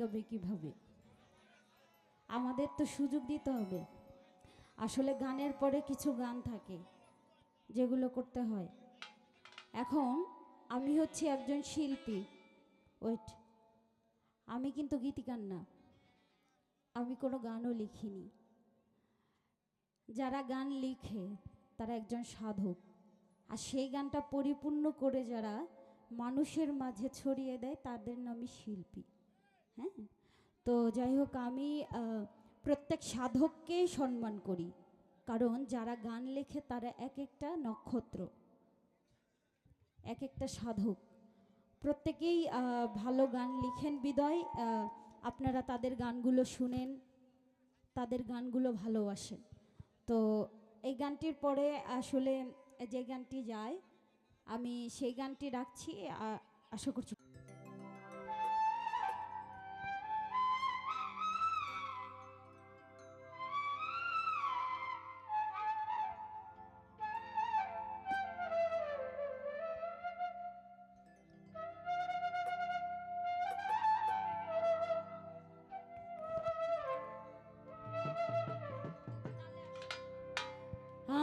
গাবে কিভাবে? আমাদের তো সুযোগ দিতে হবে। আসলে গানের পরে কিছু গান থাকে যেগুলো করতে হয়। এখন আমি হচ্ছি একজন শিল্পী। ওয়েট, আমি কিন্তু গীতিকার না, আমি কোনো গানও লিখিনি। যারা গান লিখে তারা একজন সাধক, আর সেই গানটা পরিপূর্ণ করে যারা মানুষের মাঝে ছড়িয়ে দেয় তাদের নামই শিল্পী। হ্যাঁ, তো যাই হোক, আমি প্রত্যেক সাধককেই সম্মান করি, কারণ যারা গান লেখে তারা এক একটা নক্ষত্র, এক একটা সাধক। প্রত্যেকেই ভালো গান লিখেন বিদয় আপনারা তাদের গানগুলো শুনেন, তাদের গানগুলো ভালোবাসেন। তো এই গানটির পরে আসলে যে গানটি যায় আমি সেই গানটি রাখছি, আশা করছি।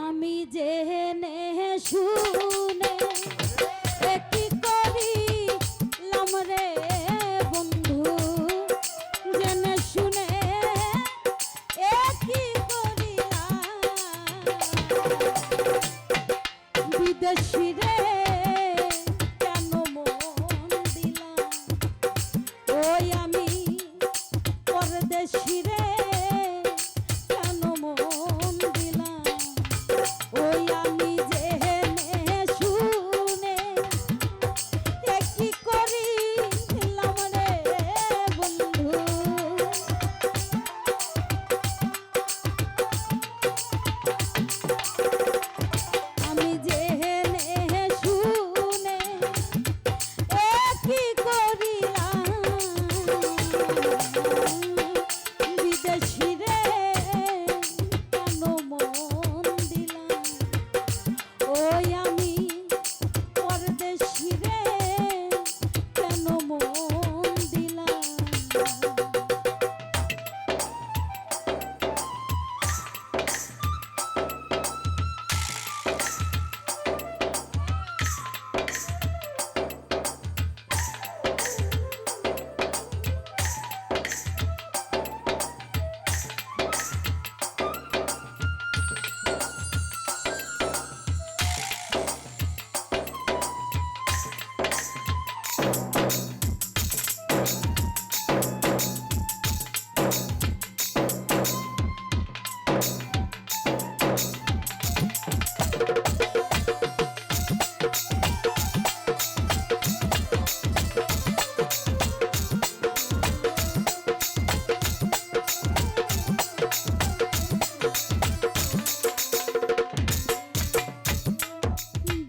আমি জেনে শুনে কি করিলাম রে বন্ধু, জেনে শুনে কি করিলাম, বিদেশি রে কেন মন দিলাম, ওই আমি পরদেশি রে কেন মন দিলাম, ওই আমি জেনে শুনে কি করিলাম রে বন্ধু। আমি জেনে শুনে কি করিলাম, বিদেশি রে কেন মন দিলাম, ওই আমি পরদেশি রে কেন মন দিলাম।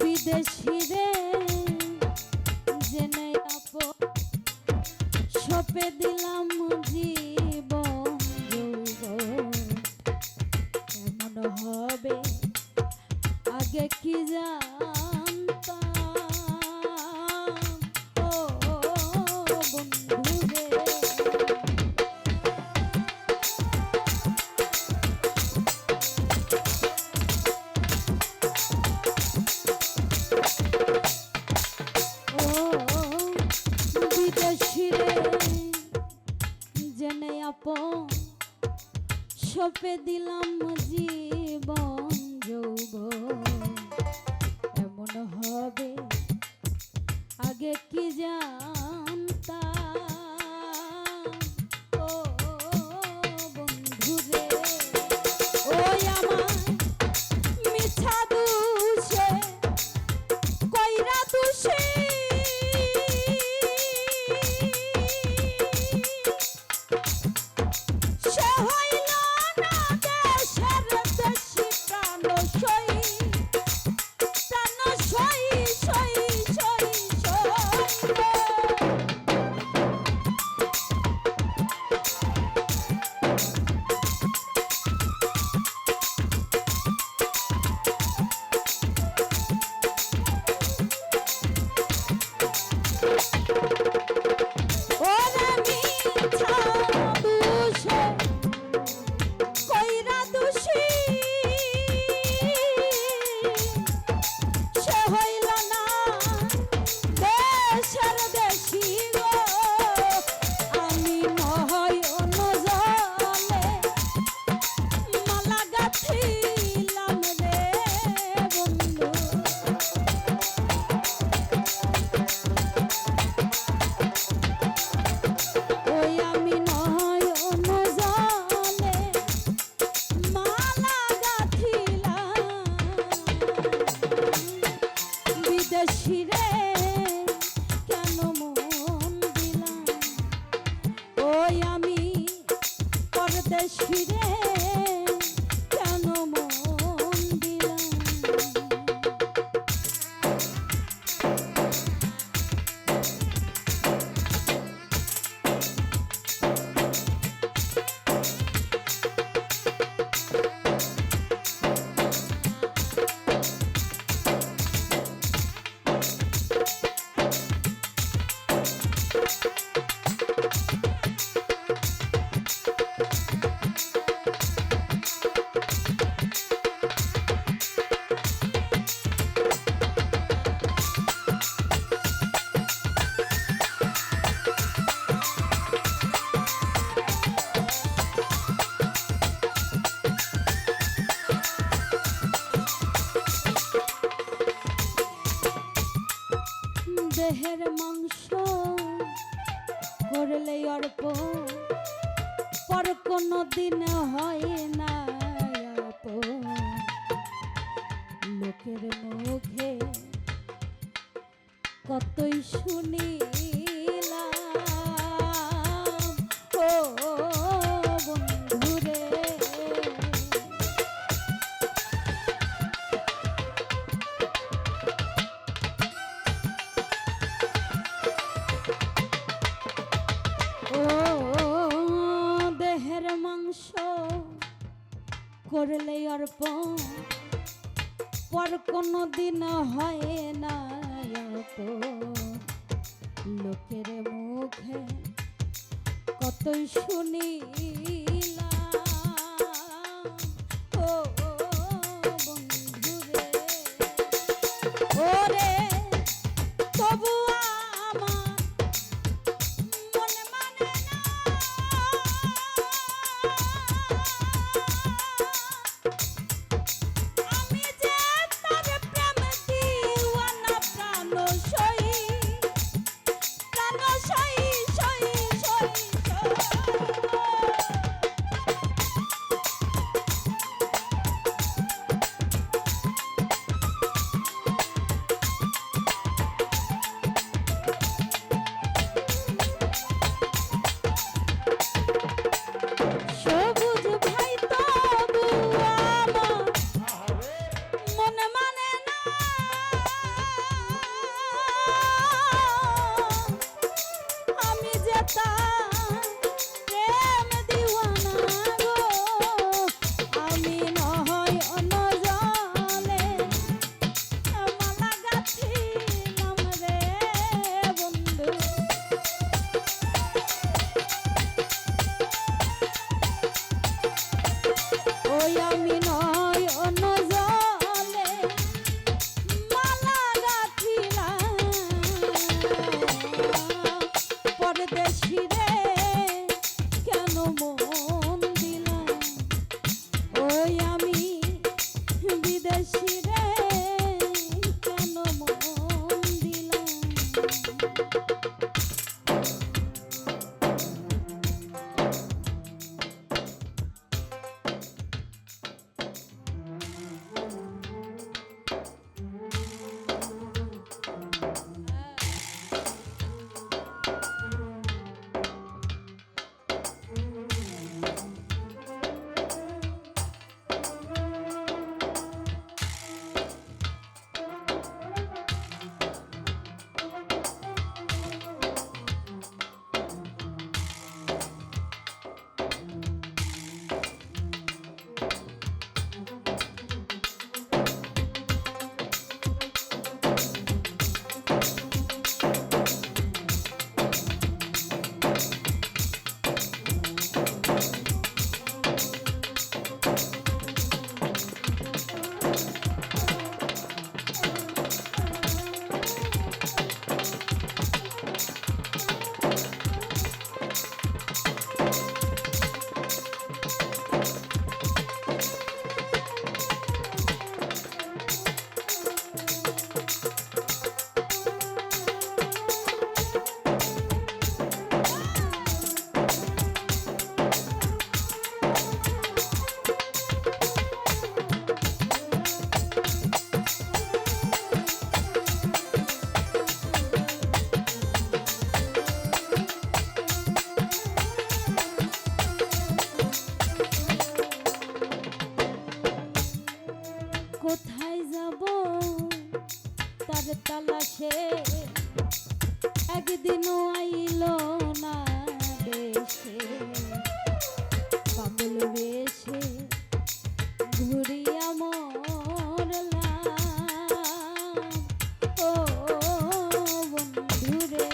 বিদেশি রে জেনে সপে দিলাম জীবন যৌবন, কেমন হবে আগে কি জানতাম, ও বন্ধু রে। বিদেশি রে জেনে আপন সপে দিলাম জীবন যৌবন, এমন হবে আগে কি জানতাম, ও বন্ধু রে। ওই আমার মিছা দুষে কইরা দুষে প্রাণ সই সই সই সই পরদেশি রে কেন মন দিলাম। দেহের মাংস করলে অর্প পর কোনো দিন হয় না আপন। লোকের মুখে কতই শুনিলাম ও বন্ধুরে। দেহের মাংস করলে অর্পণ পর কোনো দিন হয় না আপন। লোকের মুখে কতই শুনিলাম ও বন্ধুরে। ওরে তবু আমার মনে মানে না আমি যে তার প্রেম দিওয়ানা প্রাণ সই সই সই সই। সবুজ ভাই তবু আমার মনে মানে না আমি যে তার প্রেম দিওয়ানা গো। আমি নহয় অনজলে মালা গাঁথিলাম রে বন্ধু। ওই আমি নয় অনজলে মালা গাঁথিলাম পরদেশি রে কেন মন দিলাম। ওই আমি বিদেশি রে কেন মন দিলাম। তালাশে একদিনও আইলো না দেশে, পাগল বেশে ঘুরিয়া মরলাম ও বন্ধুরে।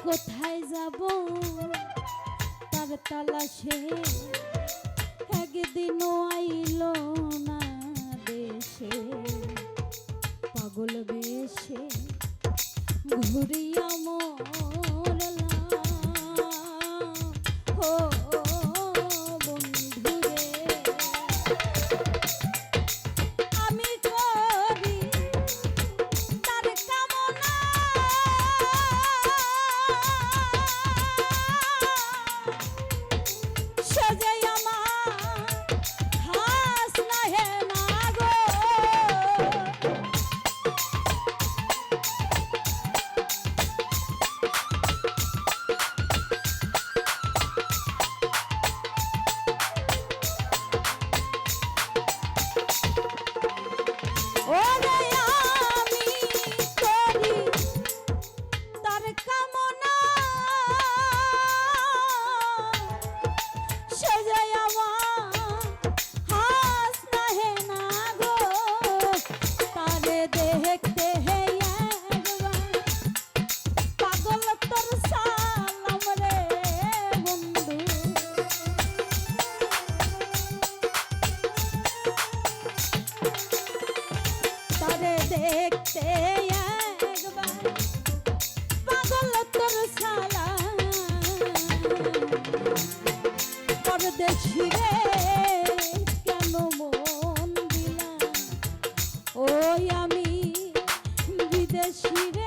কোথায় যাব তার তালাশে একদিনও আইলো না দেশে, পাগল বেশে ঘুরিয়া মরলাম ও বন্ধুরে। আমি করি তার কামনা, সে যে আমার হাস নাহে না গো। ওরে আমি করি তার কামনা, সে যে আমার হাস নাহে না গো। তারে দেখতে একবার পাগল তোর সালাম রে বন্ধু। তারে দেখতে একবার পাগল তোর সালাম, পরদেশি রে কেন মন দিলাম ওই আমি বিদেশি রে।